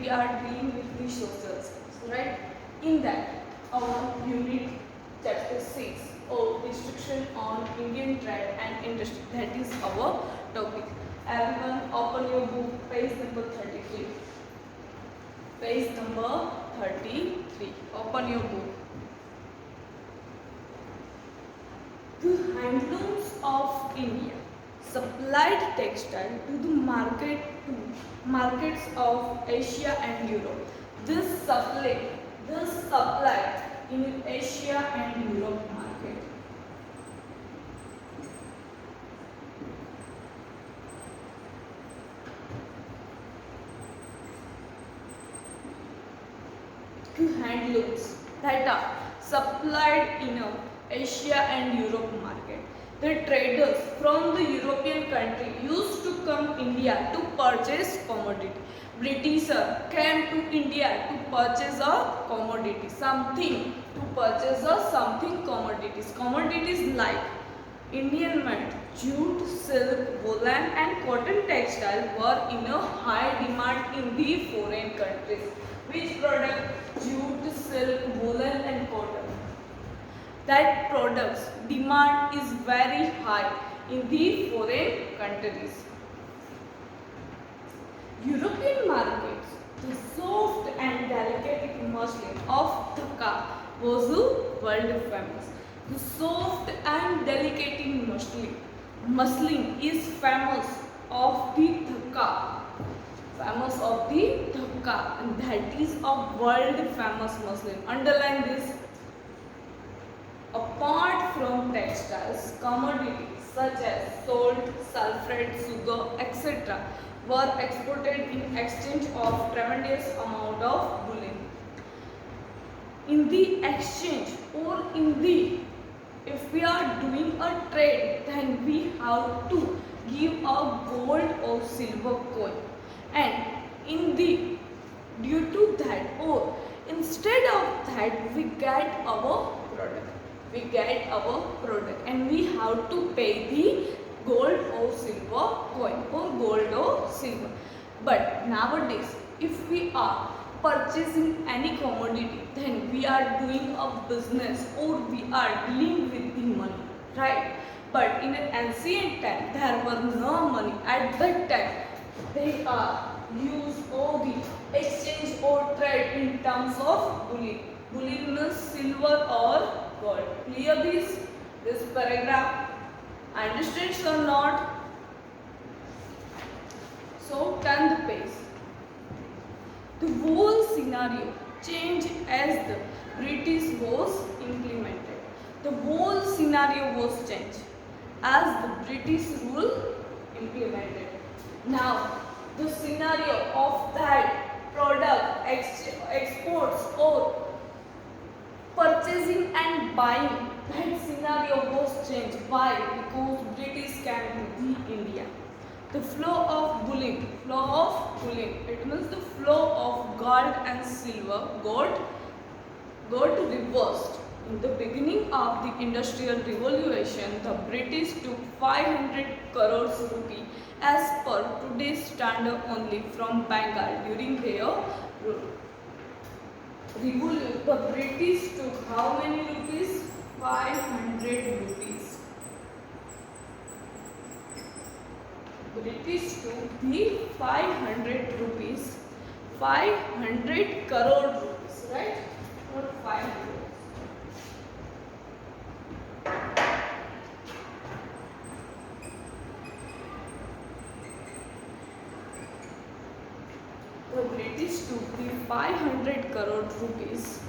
we are dealing with the social science, right? In that, our unit chapter 6, or restriction on Indian trade and industry, that is our topic. Everyone open your book, page number 33. Page number 33. Open your book. The handlooms of India supplied textile to the markets of Asia and Europe. This supply in Asia and Europe market. To handlooms that are supplied in Asia and Europe market. The traders from the European country used to come India to purchase commodity. Britishers came to India to purchase a commodity, something commodities. Commodities like Indian made, jute, silk, woolen and cotton textile were in a high demand in the foreign countries. Which product? Jute, silk, woolen and cotton. That products demand is very high in the foreign countries. European markets, the soft and delicate muslin of Dhaka was world famous. The soft and delicate muslin is famous of the Dhaka. And that is a world famous muslin. Underline this. Apart from textiles, commodities such as salt, sulphate, sugar, etc. were exported in exchange of tremendous amount of bullion. In the exchange or if we are doing a trade, then we have to give a gold or silver coin, and due to that, or instead of that, we get our product and we have to pay the gold or silver coin or gold or silver. But nowadays, if we are purchasing any commodity, then we are doing a business or we are dealing with the money, right? But in an ancient time, there was no money. At that time, they are used or the exchange or trade in terms of bullion. Bullion means silver or gold. Clear this paragraph? Understand or not? So turn the page. The whole scenario changed as the British was implemented. The whole scenario was changed as the British rule implemented. Now the scenario of that product exports or purchasing and buying, that scenario was changed. Why? Because British came to India. The flow of bullion, it means the flow of gold and silver got reversed. In the beginning of the Industrial Revolution, the British took 500 crores rupee as per today's standard only from Bengal during their rule. The British took how many rupees? 500 rupees. British took the 500 rupees, 500 crore rupees, right? Not 500. The British took the 500 crore rupees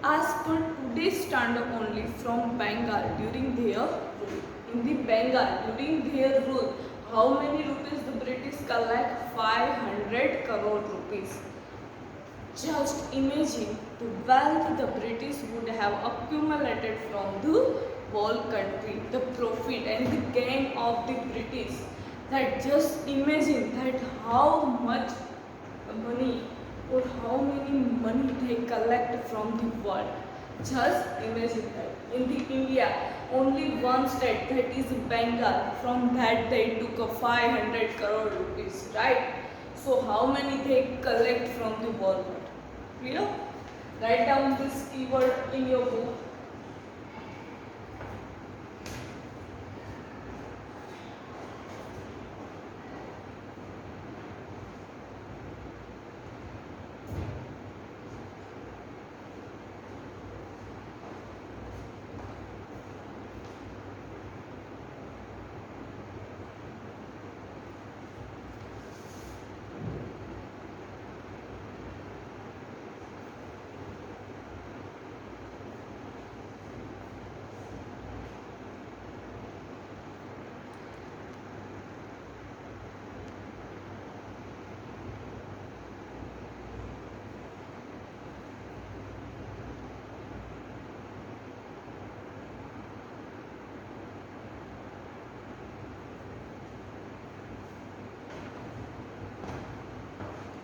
as per today's standard only from Bengal during their rule. In the Bengal during their rule, how many rupees the British collect? 500 crore rupees. Just imagine the wealth the British would have accumulated from the whole country, the profit and the gain of the British. That just imagine that how much money or how many money they collect from the world. Just imagine that. In the India, only one state, that is Bengal, from that they took a 500 crore rupees, right? So how many they collect from the Walmart? Clear? Write down this keyword in your book.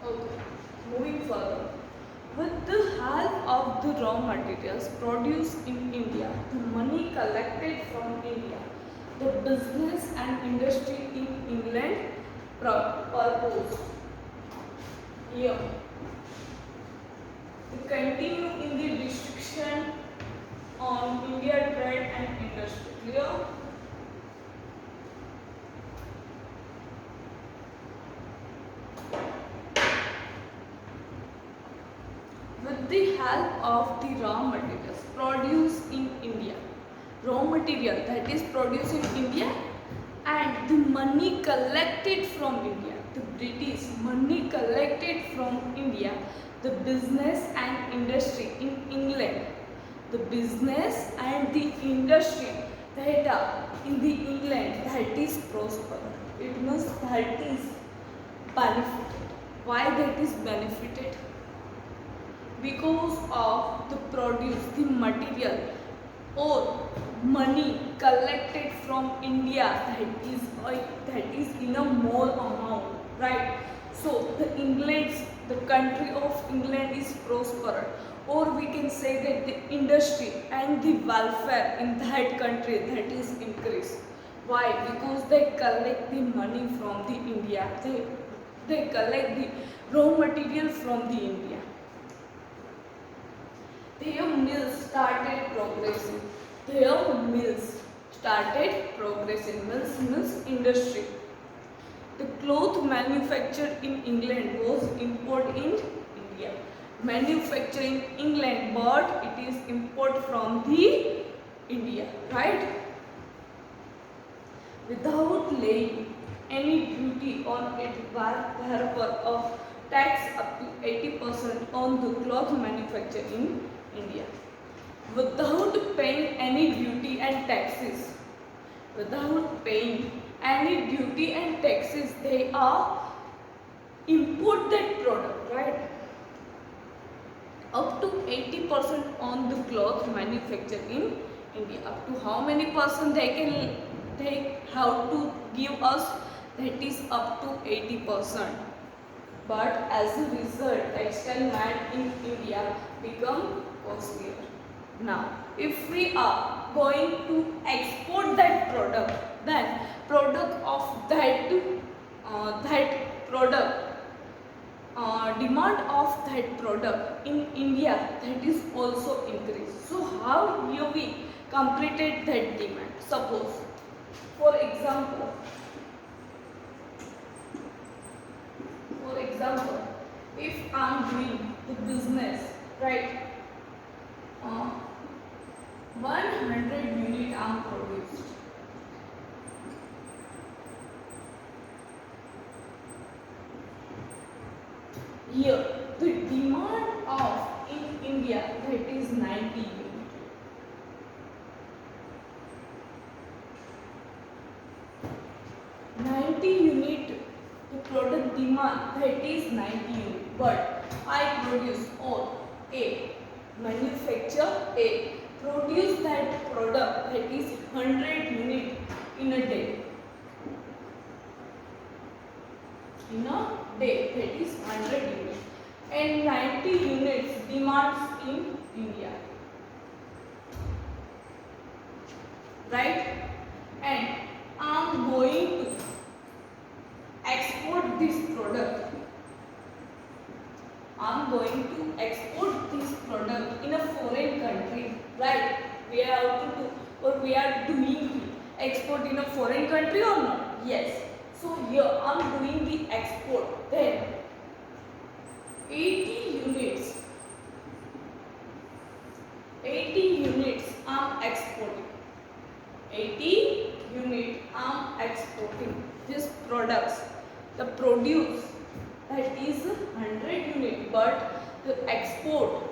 Okay, moving further. With the help of the raw materials produced in India, the money collected from India, the business and industry in England proposed. Here, we continue in the restriction on India trade and industry. Clear? With the help of the raw materials produced in India, raw material that is produced in India and the money collected from India, the British money collected from India, the business and industry in England, the business and the industry that are in the England that is prosper. It means that is benefited. Why that is benefited? Because of the produce, the material or money collected from India that is in a more amount, right? So the country of England is prospered, or we can say that the industry and the welfare in that country that is increased. Why? Because they collect the money from the India. They collect the raw material from the India. Their mills started progressing. Their mills started progressing. Mills means industry. The cloth manufactured in England was imported in India. Manufactured in England, but it is import from the India, right? Without laying any duty on it, therefore of tax up to 80% on the cloth manufactured in India. Without paying any duty and taxes, without paying any duty and taxes, they are import that product, right? Up to 80% on the cloth manufactured in India. Up to how many percent they have to give us? That is up to 80%. But as a result, textile made in India become costlier. Now, if we are going to export that product, then product of that product, demand of that product in India that is also increased. So how here we completed that demand? Suppose, for example, if I am doing the business, right? 100 unit I am produced. Here, the demand of in India that is 90 unit. The product demand that is 90 unit, but I produce or A, manufacture A, produce that product that is 100 unit in a day. In a day, that is 100 units, and 90 units demands in India, right? And I am going to export this product export we are doing the export in a foreign country or not? Yes. So here I am doing the export. Then 80 units. 80 units I am exporting. 80 unit I am exporting. These products, the produce that is 100 unit, but the export,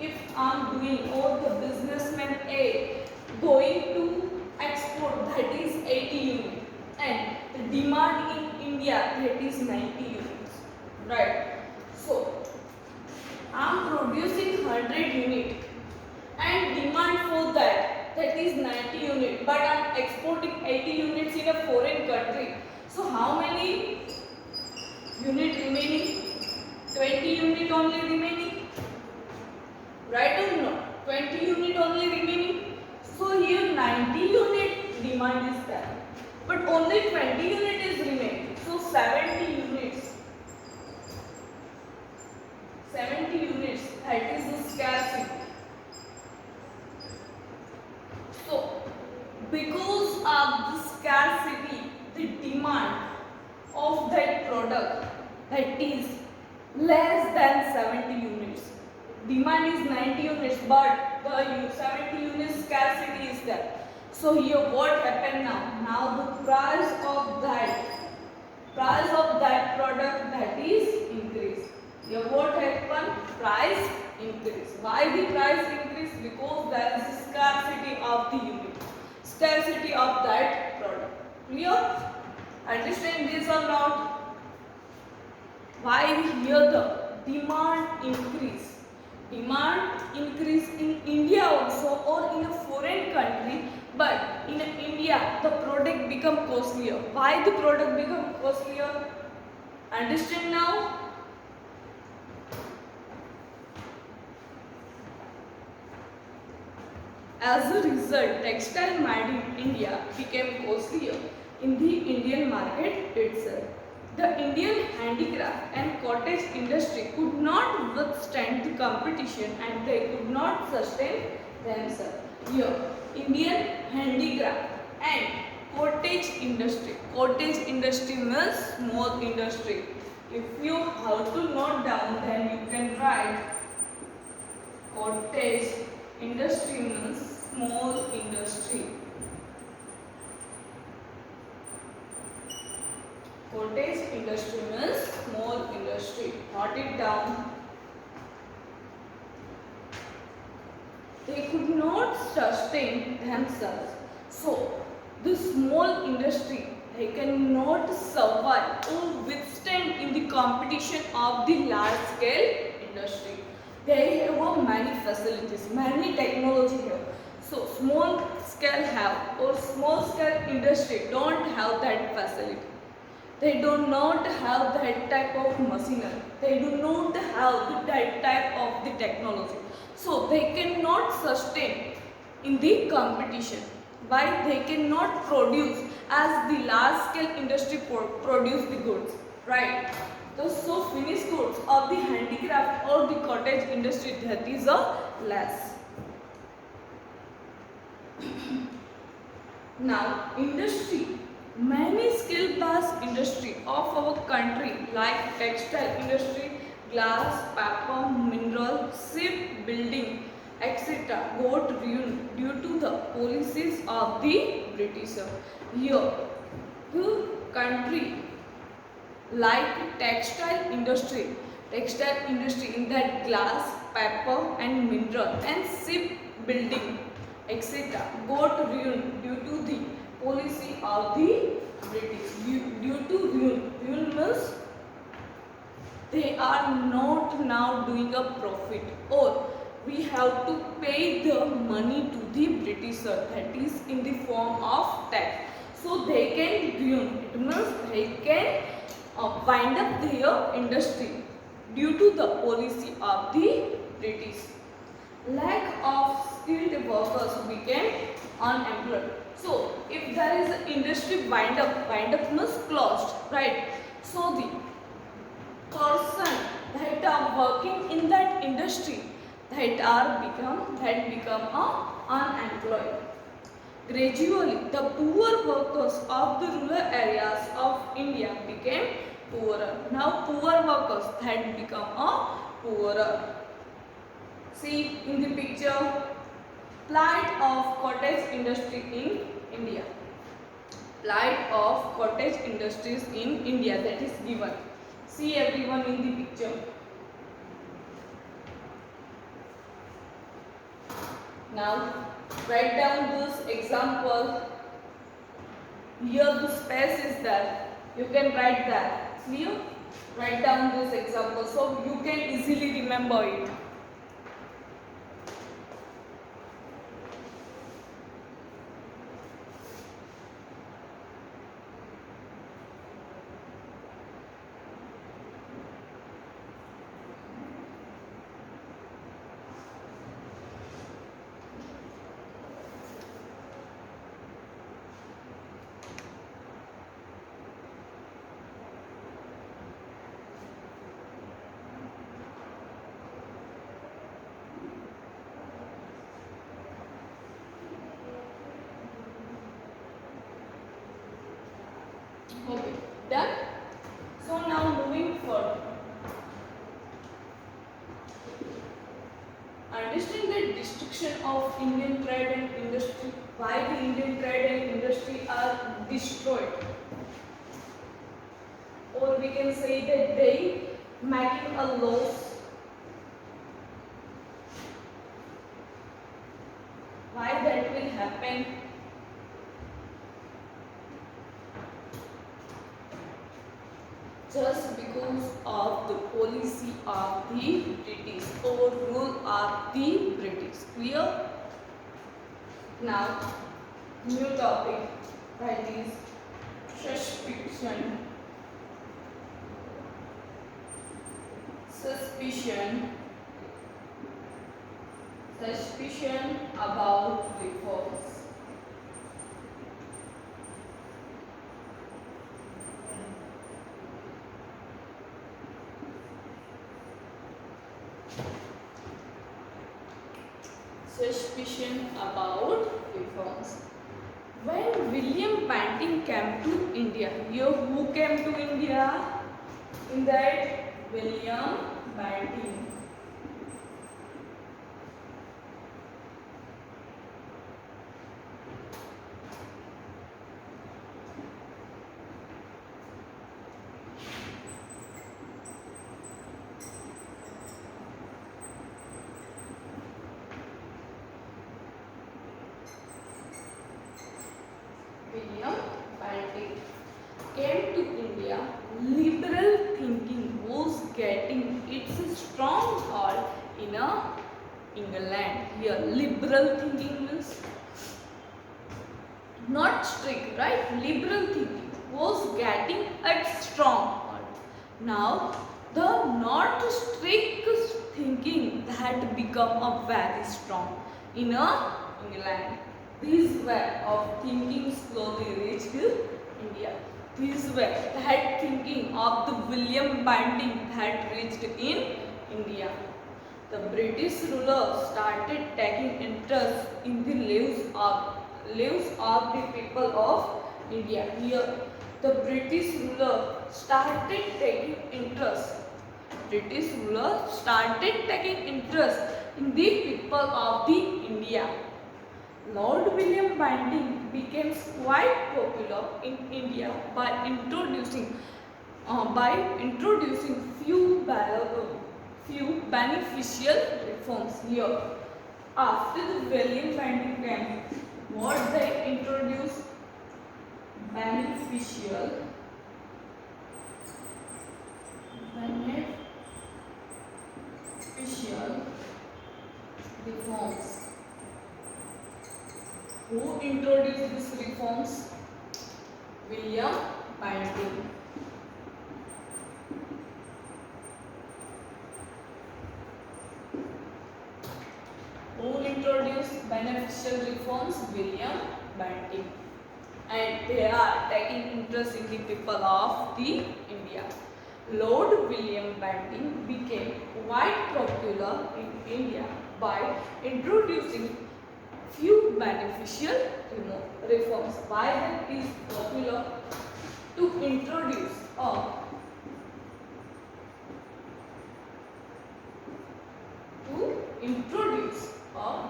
if I am doing, or the businessman A going to export, that is 80 unit, and the demand in India, that is 90 units, right? So I am producing 100 unit and demand for that is 90 unit, but I am exporting 80 units in a foreign country. So how many unit remaining? 20 unit only remaining, right or no? 20 unit only remaining. So here 90 unit demand is there, but only 20 unit is remaining. So 70 units. 70 units, that is the scarcity. So because of the scarcity, the demand of that product, that is less than 70 units. Demand is 90 units, but the 70 units scarcity is there. So here what happened now? Now the price of that product, that is increased. Here what happened? Price increase. Why the price increase? Because there is a scarcity of the unit, scarcity of that product. Clear? Understand this or not? Why here the demand increase? Demand increase in India also, or in a foreign country, but in India the product become costlier. Why the product become costlier? Understand now? As a result, textile made in India became costlier in the Indian market itself. The Indian handicraft and cottage industry could not withstand the competition, and they could not sustain themselves. Here, Indian handicraft and cottage industry. Cottage industry means small industry. If you have to note down, then you can write cottage industry means small industry. Cottage industry means small industry. Note it down. They could not sustain themselves. So, the small industry, they cannot survive or withstand in the competition of the large scale industry. They have many facilities, many technology here. So, small scale have, or small scale industry don't have that facility. They do not have that type of machinery. They do not have that type of the technology. So they cannot sustain in the competition. Why? They cannot produce as the large scale industry produce the goods, right? So finished goods of the handicraft or the cottage industry, that is a less. Now industry. Many skill based industry of our country like textile industry, glass, paper, mineral, ship building, etc. got ruined due to the policies of the British. Here, the country like textile industry in that glass, paper and mineral and ship building, etc. got ruined due to the policy of the British. Due to ruin means they are not now doing a profit, or we have to pay the money to the Britisher, that is in the form of tax. So they can ruin, it means they can wind up their industry due to the policy of the British. Lack of skilled workers became unemployed. So if there is an industry wind up means closed, right? So the person that are working in that industry that become unemployed. Gradually, the poor workers of the rural areas of India became poorer. Now, poor workers had become poorer. See in the picture, plight of cottage industry in India. Plight of cottage industries in India, that is given. See everyone in the picture. Now write down this example. Here the space is there. You can write that. Clear? Write down this example so you can easily remember it. Okay, done? So now moving forward. Understand the destruction of Indian trade and industry. Why the Indian trade and industry are destroyed? Or we can say that they making a loss. Why that will happen? Just because of the policy of the British or rule of the British. Clear? Now, new topic, that is suspicion. Suspicion about reforms. Suspicion about reforms. When William Banting came to India, here who came to India? In that, William Banting. William Banting came to India. Liberal thinking was getting its stronghold in England. Here, liberal thinking means not strict, right? Liberal thinking was getting its stronghold. Now, the not strict thinking had become a very strong in England. This way of thinking slowly reached India. This way, that thinking of the William Banting had reached in India. The British ruler started taking interest in the lives of the people of India. Here, the British ruler started taking interest. British ruler started taking interest in the people of the India. Lord William Banting became quite popular in India by introducing few beneficial reforms. Here, after the William Banting came, what they introduced? Beneficial reforms. Who introduced these reforms? William Banting. Who introduced beneficial reforms? William Banting. And they are taking interest in the people of the India. Lord William Banting became quite popular in India by introducing few beneficial reforms. Why that is popular? To introduce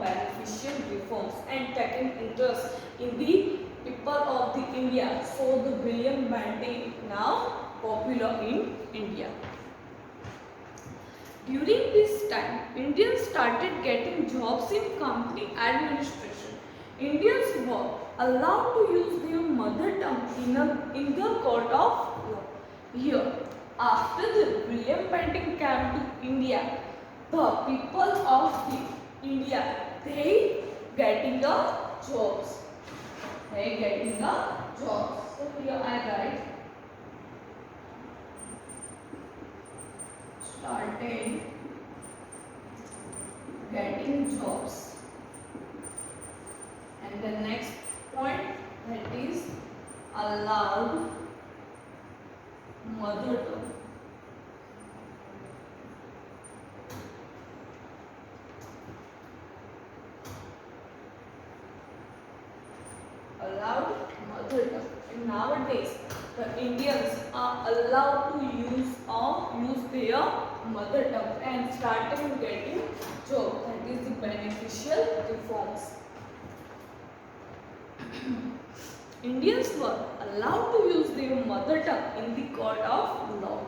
beneficial reforms and taking interest in the people of the India. So the William Banting now popular in India. During this time, Indians started getting jobs in company administration. Indians were allowed to use their mother tongue in the court of law. Here, after the William Banting came to India, the people of the India, they getting a jobs. They getting a jobs. So here I write started getting jobs, and the next point, that is allowed mother tongue. Allowed mother tongue. And nowadays the Indians are allowed to use their mother tongue and started getting job. That is the beneficial reforms. Indians were allowed to use their mother tongue in the court of law.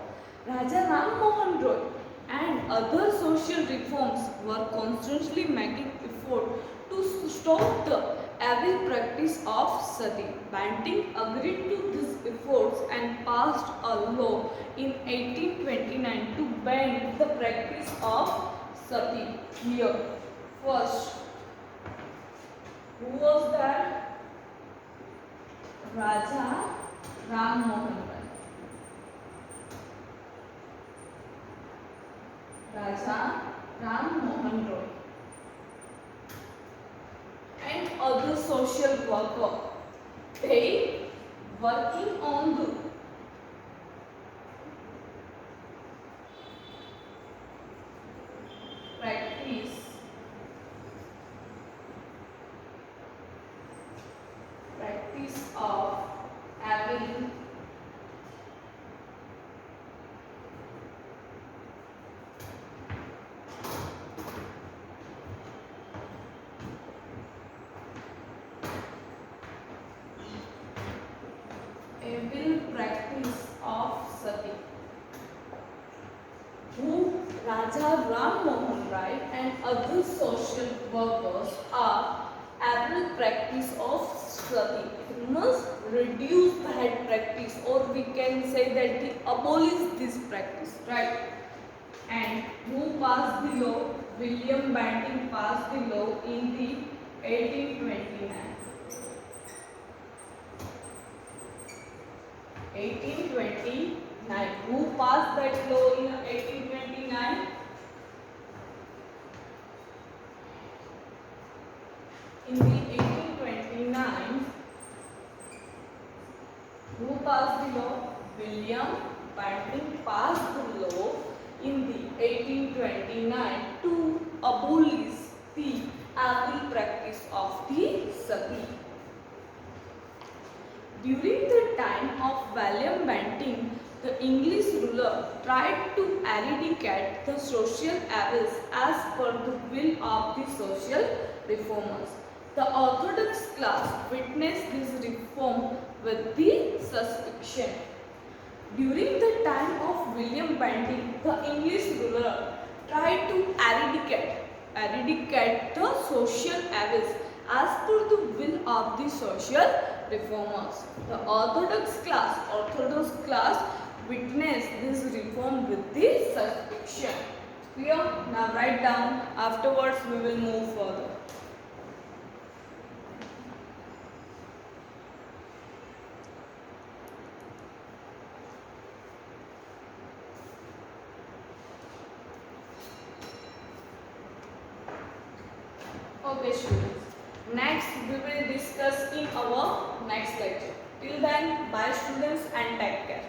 Raja Ram Mohan Roy and other social reforms were constantly making effort to stop the evil practice of sati. Banting agreed to these efforts and passed a law in 1829 to ban the practice of sati. Here, first, who was that? Raja Ram Mohan Roy. Raja Ram Mohan Roy and other social worker, they working on the practice of having evil practice of sati. Who Raja Ram Mohan Roy and other social workers are evil practice of sati. It must reduce bad practice, or we can say that they abolish this practice, right? And who passed the law? William Banting passed the law in the 1829. 1829. Who passed that law in 1829? In the 1829, who passed the law? William Banting passed the law in the 1829 to abolish the evil practice of the sati. During the time of William Banting, the English ruler tried to eradicate the social evils as per the will of the social reformers. The orthodox class witnessed this reform with the suspicion. During the time of William Banting, the English ruler tried to eradicate the social evils as per the will of the social reformers. The orthodox class witnessed this reform with the suspicion. Clear? Now write down. Afterwards we will move further. Okay students, next we will discuss in our next lecture. Till then, bye students and take care.